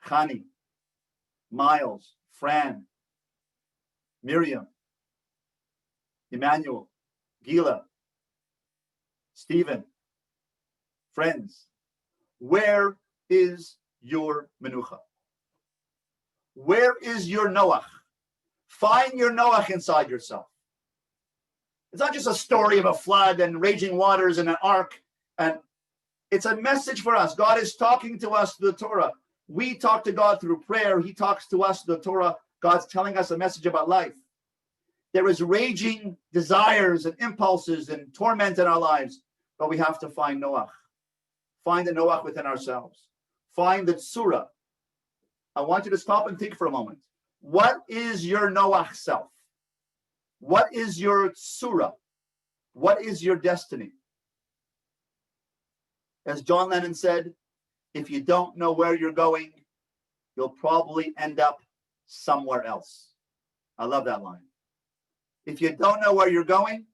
Chani, Miles, Fran, Miriam, Emmanuel, Gila, Stephen, friends, where is your Menuchah? Where is your Noach? Find your Noach inside yourself. It's not just a story of a flood and raging waters and an ark. And it's a message for us. God is talking to us through the Torah. We talk to God through prayer. He talks to us through the Torah. God's telling us a message about life. There is raging desires and impulses and torment in our lives, but we have to find Noach. Find the Noach within ourselves. Find the Tzura. I want you to stop and think for a moment. What is your Noach self? What is your Tzura? What is your destiny? As John Lennon said, if you don't know where you're going, you'll probably end up somewhere else. I love that line. If you don't know where you're going,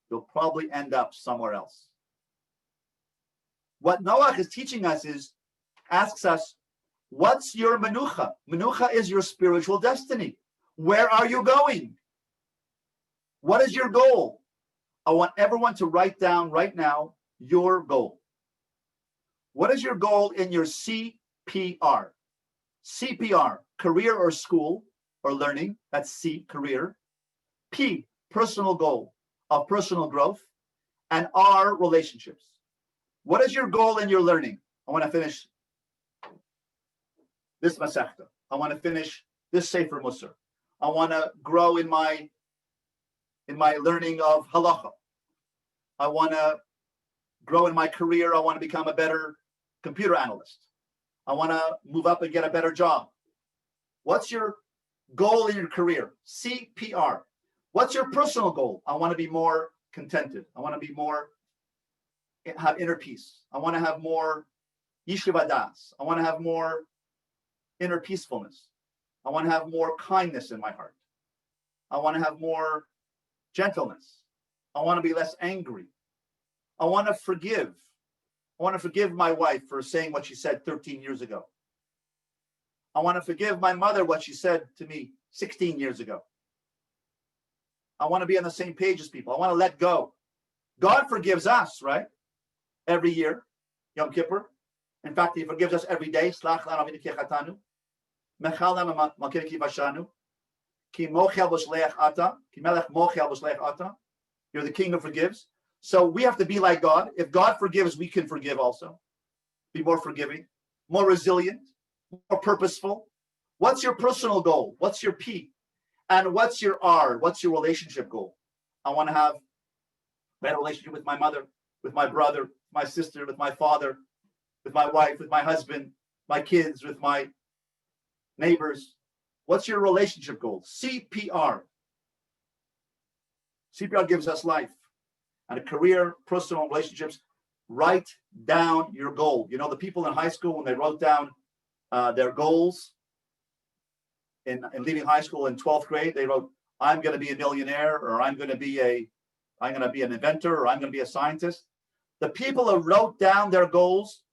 you'll probably end up somewhere else. What Noach is teaching us asks us, what's your Menuchah? Menuchah is your spiritual destiny. Where are you going? What is your goal? I want everyone to write down right now your goal. What is your goal in your CPR? CPR, career or school or learning. That's C, career. P, personal goal of personal growth. And R, relationships. What is your goal in your learning? I want to finish this Masechta. I want to finish this Sefer Musar. I want to grow in my learning of halacha. I want to grow in my career. I want to become a better computer analyst. I want to move up and get a better job. What's your goal in your career? CPR. What's your personal goal? I want to be more contented. I want to be more, have inner peace. I want to have more yeshiva das. I want to have more inner peacefulness. I want to have more kindness in my heart. I want to have more gentleness. I want to be less angry. I want to forgive. I want to forgive my wife for saying what she said 13 years ago. I want to forgive my mother what she said to me 16 years ago. I want to be on the same page as people. I want to let go. God forgives us, right? Every year, Yom Kippur. In fact, He forgives us every day. Slach lanu avinu kechatanu. Mechal lanu malkeinu kivashanu. Ki mochel v'shleach ata. Ki melech mochel v'shleach ata. You're the King who forgives. So we have to be like God. If God forgives, we can forgive also. Be more forgiving, more resilient, more purposeful. What's your personal goal? What's your P? And what's your R? What's your relationship goal? I want to have a better relationship with my mother, with my brother, my sister, with my father, with my wife, with my husband, my kids, with my neighbors. What's your relationship goal? CPR. CPR gives us life. And a career, personal relationships, write down your goal. You know, the people in high school, when they wrote down their goals in leaving high school in 12th grade, they wrote, I'm going to be a millionaire, or I'm going to be an inventor, or I'm going to be a scientist. The people who wrote down their goals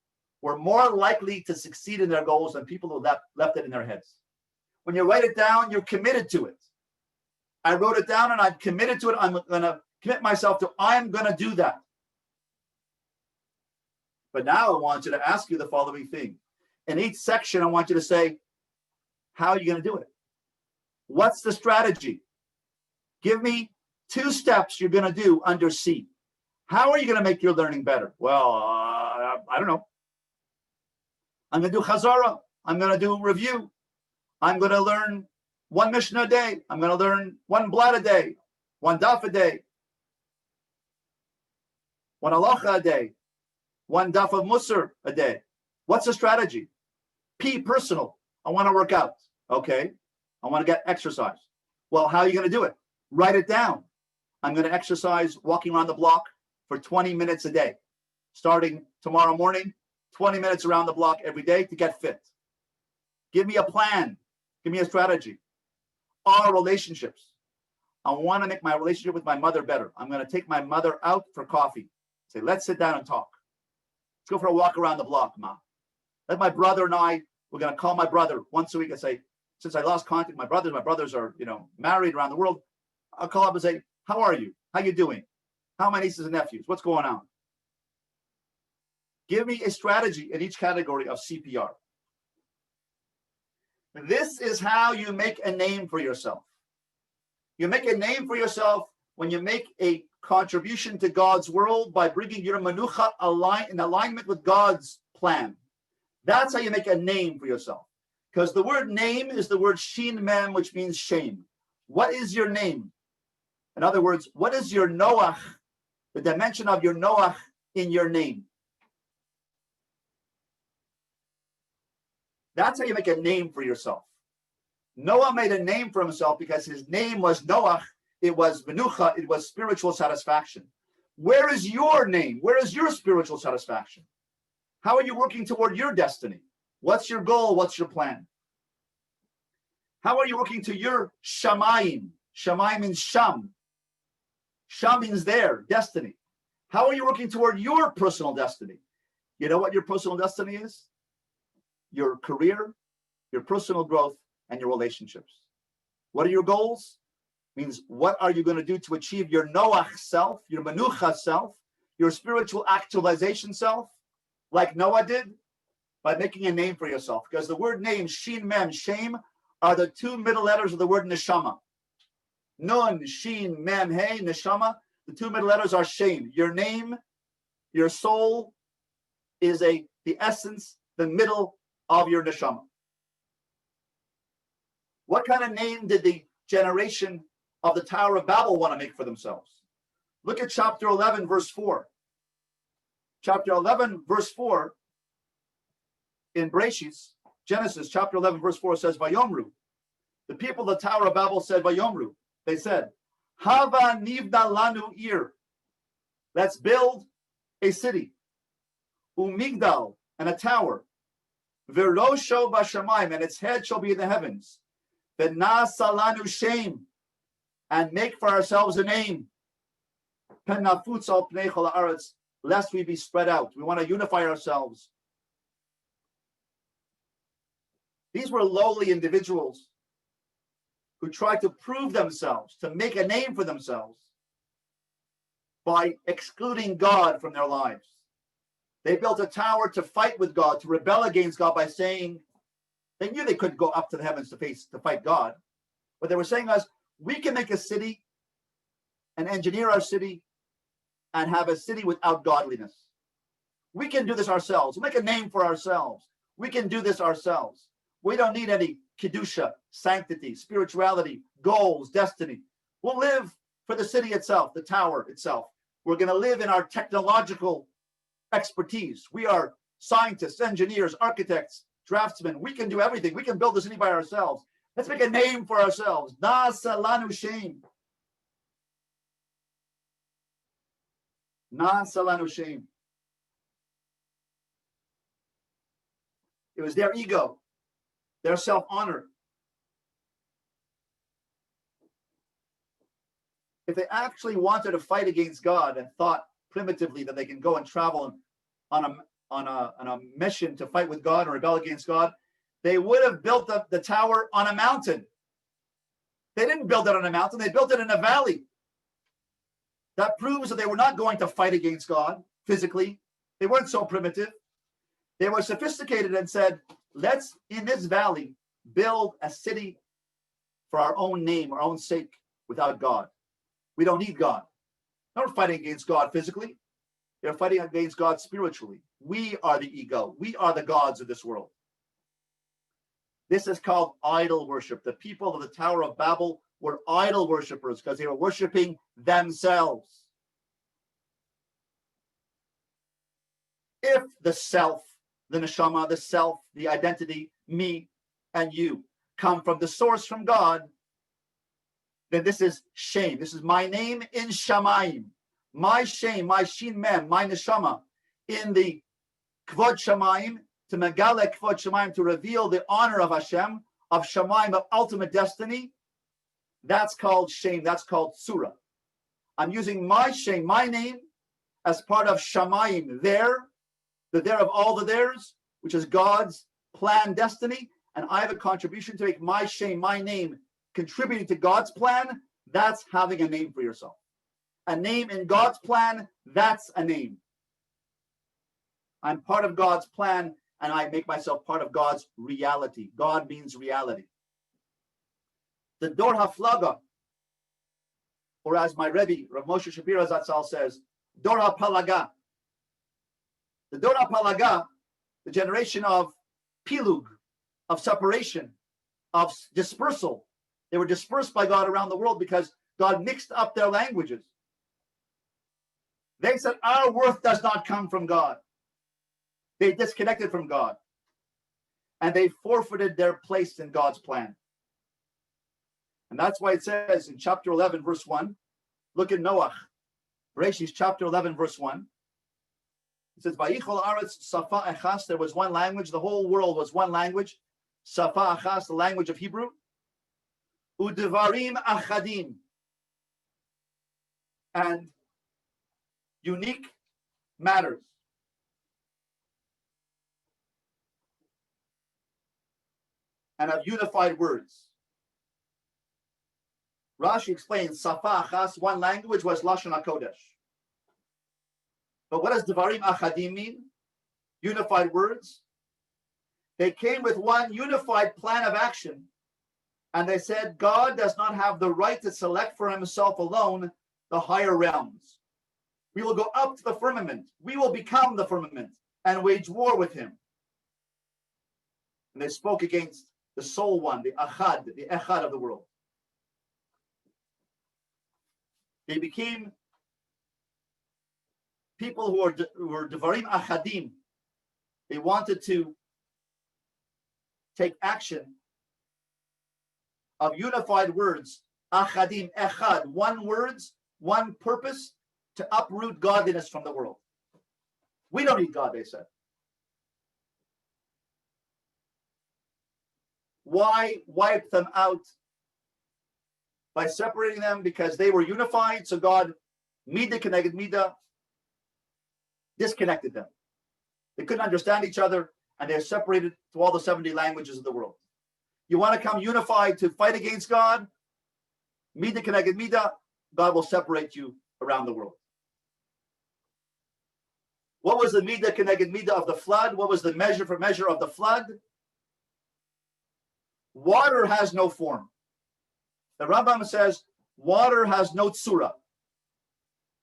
were more likely to succeed in their goals than people who left it in their heads. When you write it down, you're committed to it. I wrote it down and I'm committed to it. I'm going to commit myself to, I'm going to do that. But now I want you to ask you the following thing. In each section, I want you to say, how are you going to do it? What's the strategy? Give me 2 steps you're going to do under C. How are you going to make your learning better? Well, I don't know. I'm going to do chazara. I'm going to do review. I'm going to learn 1 Mishnah a day. I'm going to learn 1 blad a day, 1 daf a day, 1 halacha a day, 1 daf of musar a day. What's the strategy? P, personal. I want to work out. Okay. I want to get exercise. Well, how are you going to do it? Write it down. I'm going to exercise walking around the block for 20 minutes a day. Starting tomorrow morning, 20 minutes around the block every day to get fit. Give me a plan. Give me a strategy. Our relationships. I want to make my relationship with my mother better. I'm going to take my mother out for coffee. Say, let's sit down and talk. Let's go for a walk around the block, Ma. Let my brother and I, we're going to call my brother once a week and say, since I lost contact, my brothers are, married around the world. I'll call up and say, how are you? How you doing? How are my nieces and nephews? What's going on? Give me a strategy in each category of CPR. This is how you make a name for yourself. You make a name for yourself when you make a contribution to God's world by bringing your Menuchah in alignment with God's plan. That's how you make a name for yourself. Because the word name is the word shin mem, which means shame. What is your name? In other words, what is your Noach, the dimension of your Noach in your name? That's how you make a name for yourself. Noah made a name for himself because his name was Noach. It was Menuchah. It was spiritual satisfaction. Where is your name? Where is your spiritual satisfaction? How are you working toward your destiny? What's your goal? What's your plan? How are you working to your shamayim? Shamayim means sham. Sham means there, destiny. How are you working toward your personal destiny? You know what your personal destiny is? Your career, your personal growth, and your relationships. What are your goals? Means what are you going to do to achieve your Noach self, your Menuchah self, your spiritual actualization self, like Noah did? By making a name for yourself. Because the word name, shin, mem, shame, are the two middle letters of the word neshama. Nun, shin, mem, hey, neshama. The two middle letters are shame. Your name, your soul is the essence, the middle of your neshama. What kind of name did the generation of the Tower of Babel want to make for themselves? Look at chapter 11, verse 4. Chapter 11, verse 4 in Bereshit, Genesis, chapter 11, verse 4 says, Vayomru. The people of the Tower of Babel said, Vayomru. They said, Hava nivna lanu ir. Let's build a city. Umigdal, and a tower. Virosho bashamayim, and its head shall be in the heavens. V'nasa lanu shem, and make for ourselves a name. Penafutz al pnei chol haaretz, lest we be spread out. We want to unify ourselves. These were lowly individuals who tried to prove themselves, to make a name for themselves by excluding God from their lives. They built a tower to fight with God, to rebel against God by saying, they knew they couldn't go up to the heavens to fight God. But they were saying us, we can make a city and engineer our city and have a city without godliness. We can do this ourselves. We'll make a name for ourselves. We can do this ourselves. We don't need any kedusha, sanctity, spirituality, goals, destiny. We'll live for the city itself, the tower itself. We're going to live in our technological expertise. We are scientists, engineers, architects, draftsmen. We can do everything. We can build the city by ourselves. Let's make a name for ourselves. Nasa lanu shem. Nasa lanu shem. It was their ego, their self-honor. If they actually wanted to fight against God and thought primitively that they can go and travel on a mission to fight with God or rebel against God, they would have built the tower on a mountain. They didn't build it on a mountain. They built it in a valley. That proves that they were not going to fight against God physically. They weren't so primitive. They were sophisticated and said, let's, in this valley, build a city for our own name, our own sake, without God. We don't need God. They're not fighting against God physically. They're fighting against God spiritually. We are the ego. We are the gods of this world. This is called idol worship. The people of the Tower of Babel were idol worshipers because they were worshiping themselves. If the self, the neshama, the self, the identity, me and you, come from the source, from God, then this is shame. This is my name in shamayim. My shame, my shin mem, my neshama, in the kvod shamayim, to megale kvod shamayim, to reveal the honor of Hashem, of shamayim, of ultimate destiny. That's called shame. That's called surah. I'm using my shame, my name, as part of shamayim, the there of all the theirs, which is God's planned destiny, and I have a contribution to make my shame, my name, contributing to God's plan. That's having a name for yourself. A name in God's plan, that's a name. I'm part of God's plan, and I make myself part of God's reality. God means reality. The Dor HaFlaga, or as my Rebbe, Rav Moshe Shapiro Zatzal says, Dor HaPalaga. The Dor HaPalaga, the generation of pilug, of separation, of dispersal. They were dispersed by God around the world because God mixed up their languages. They said, our worth does not come from God. They disconnected from God. And they forfeited their place in God's plan. And that's why it says in chapter 11, verse 1, look at Noach. Bereshit chapter 11, verse 1. It says, Vayichol Aretz Safa Echas, there was one language, the whole world was one language. Safa Echas, the language of Hebrew. Udevarim Achadim. And unique matters. And of unified words. Rashi explains, Safa Achas, one language was Lashon HaKodesh. But what does Devarim Achadim mean? Unified words. They came with one unified plan of action, and they said, God does not have the right to select for himself alone the higher realms. We will go up to the firmament. We will become the firmament and wage war with him. And they spoke against the sole one, the Echad of the world. They became people who were Devarim Achadim. They wanted to take action of unified words, Achadim, Echad, one words, one purpose, to uproot godliness from the world. We don't need God, they said. Why wipe them out? By separating them because they were unified, so God, Mida connected Mida, disconnected them. They couldn't understand each other, and they're separated to all the 70 languages of the world. You want to come unified to fight against God? Mida connected Mida, God will separate you around the world. What was the Mida connected Mida of the flood? What was the measure for measure of the flood? Water has no form. The Rambam says, water has no tzura.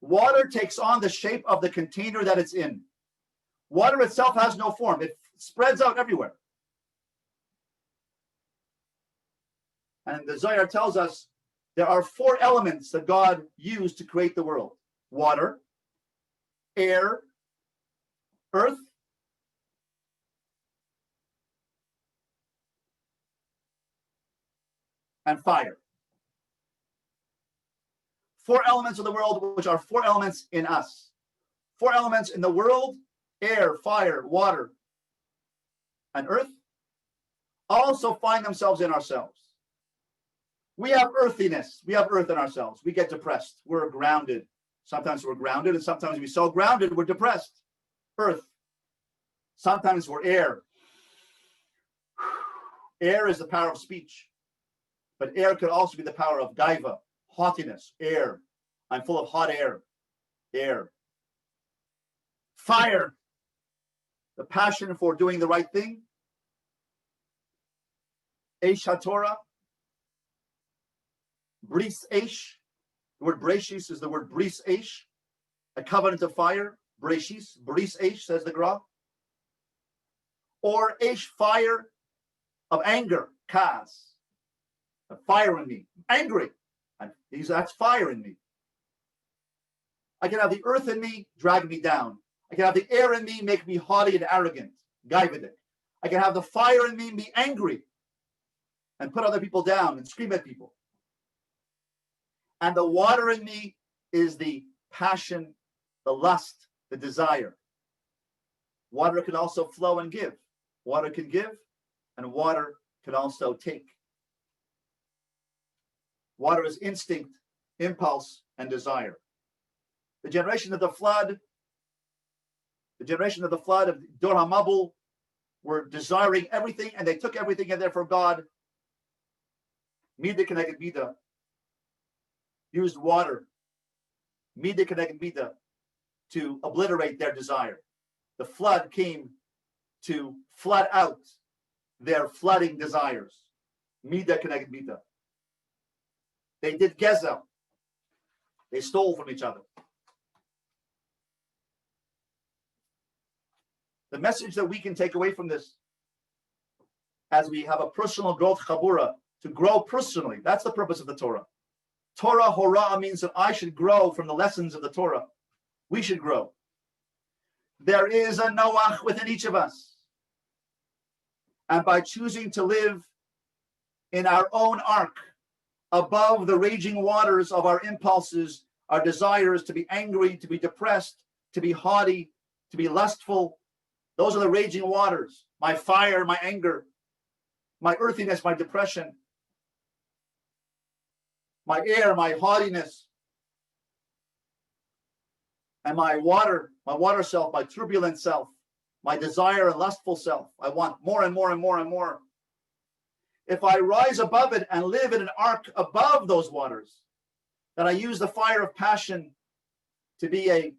Water takes on the shape of the container that it's in. Water itself has no form. It spreads out everywhere. And the Zohar tells us there are 4 elements that God used to create the world. Water, air, earth, and fire. 4 elements of the world, which are 4 elements in us. 4 elements in the world, air, fire, water, and earth, also find themselves in ourselves. We have earthiness. We have earth in ourselves. We get depressed. We're grounded. Sometimes we're grounded, and sometimes we're so grounded, we're depressed. Earth. Sometimes we're air. Air is the power of speech. But air could also be the power of gaiva, haughtiness, air. I'm full of hot air. Air. Fire. The passion for doing the right thing. Eish HaTorah. Bris Eish. The word Bereshis is the word Bris Eish. A covenant of fire. Bereshis. Bris Eish, says the Gra. Or Eish, fire of anger. Kas. A fire in me. Angry. And that's fire in me. I can have the earth in me drag me down. I can have the air in me make me haughty and arrogant. Gaividik. I can have the fire in me be angry and put other people down and scream at people. And the water in me is the passion, the lust, the desire. Water can also flow and give. Water can give, and water can also take. Water is instinct, impulse, and desire. The generation of the flood of Dor HaMabul were desiring everything, and they took everything, and therefore God, Mida connected Mida, used water, Mida connected Mida, to obliterate their desire. The flood came to flood out their flooding desires. Mida connected Mida. They did Gezel. They stole from each other. The message that we can take away from this, as we have a personal growth chaburah, to grow personally, that's the purpose of the Torah. Torah Horah means that I should grow from the lessons of the Torah. We should grow. There is a Noach within each of us. And by choosing to live in our own ark, above the raging waters of our impulses, our desires to be angry, to be depressed, to be haughty, to be lustful, those are the raging waters. My fire, my anger, my earthiness, my depression, my air, my haughtiness, and my water self, my turbulent self, my desire and lustful self. I want more and more and more and more. If I rise above it and live in an ark above those waters, then I use the fire of passion to be a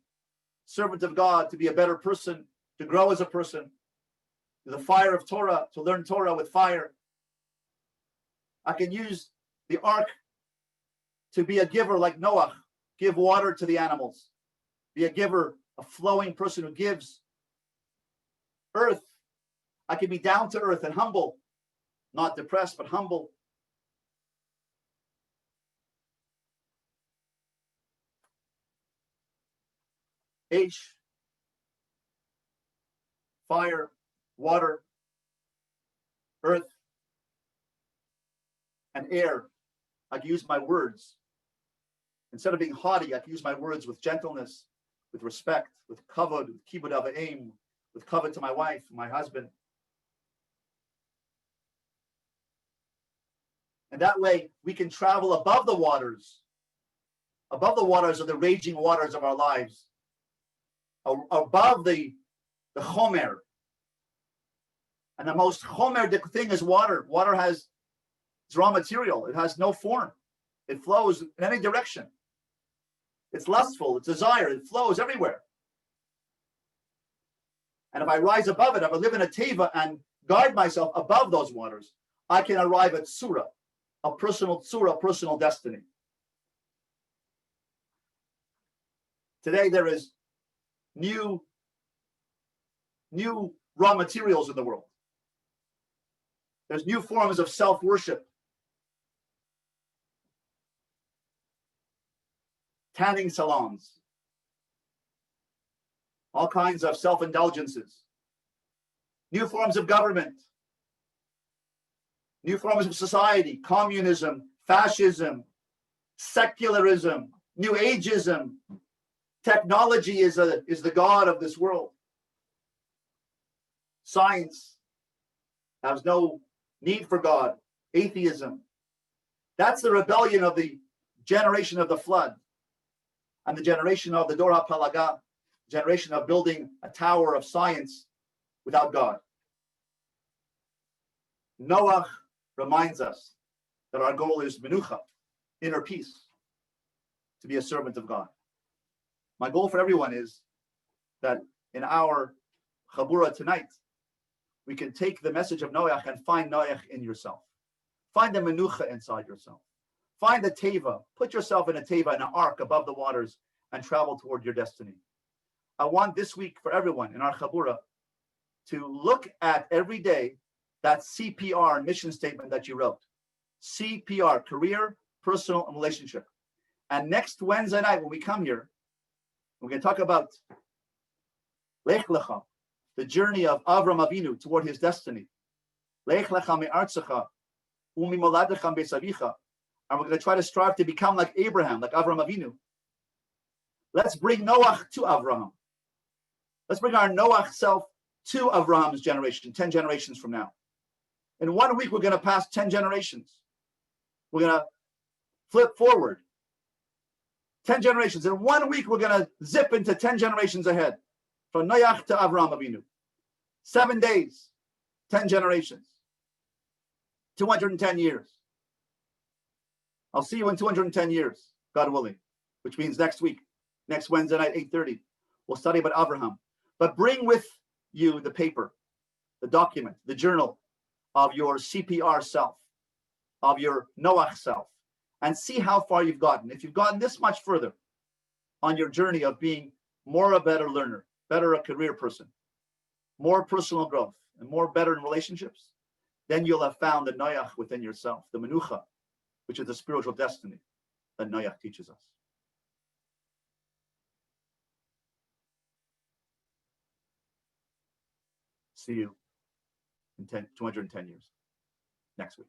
servant of God, to be a better person, to grow as a person, the fire of Torah, to learn Torah with fire. I can use the ark to be a giver like Noach, give water to the animals, be a giver, a flowing person who gives. Earth, I can be down to earth and humble, not depressed, but humble. H, fire, water, earth, and air. I can use my words. Instead of being haughty, I can use my words with gentleness, with respect, with kavod, with kibud av aim, with kavod to my wife, my husband. And that way we can travel above the waters of the raging waters of our lives, above the chomer. And the most chomer thing is water. Water has its raw material. It has no form. It flows in any direction. It's lustful, it's desire, it flows everywhere. And if I rise above it, if I live in a teva and guard myself above those waters, I can arrive at surah, a personal destiny. Today there is new raw materials in the world. There's new forms of self-worship. Tanning salons, all kinds of self-indulgences, new forms of government, new forms of society, communism, fascism, secularism, new ageism. Technology is the god of this world. Science has no need for God. Atheism. That's the rebellion of the generation of the flood. And the generation of the Dor HaPalaga, generation of building a tower of science without God. Noach reminds us that our goal is Menuchah, inner peace, to be a servant of God. My goal for everyone is that in our chaburah tonight, we can take the message of Noach and find Noach in yourself. Find the Menuchah inside yourself. Find the teva. Put yourself in a teva, in an ark above the waters, and travel toward your destiny. I want this week for everyone in our chaburah to look at every day that CPR mission statement that you wrote. CPR, career, personal, and relationship. And next Wednesday night when we come here, we're going to talk about Lech Lecha, the journey of Avram Avinu toward his destiny. Lech Lecha me'artzecha u'mimoladecha be'savicha. And we're going to try to strive to become like Abraham, like Avram Avinu. Let's bring Noach to Avraham. Let's bring our Noach self to Avraham's generation, 10 generations from now. In 1 week, we're going to pass 10 generations. We're going to flip forward 10 generations. In 1 week, we're going to zip into 10 generations ahead. From Noach to Avraham Avinu. 7 days, 10 generations. 210 years. I'll see you in 210 years, God willing, which means next week, next Wednesday night, 8:30. We'll study about Abraham. But bring with you the paper, the document, the journal of your CPR self, of your Noach self, and see how far you've gotten. If you've gotten this much further on your journey of being more a better learner, better a career person, more personal growth, and more better in relationships, then you'll have found the Noach within yourself, the Menuchah, which is the spiritual destiny. that Noach teaches us. See you in 210 years next week.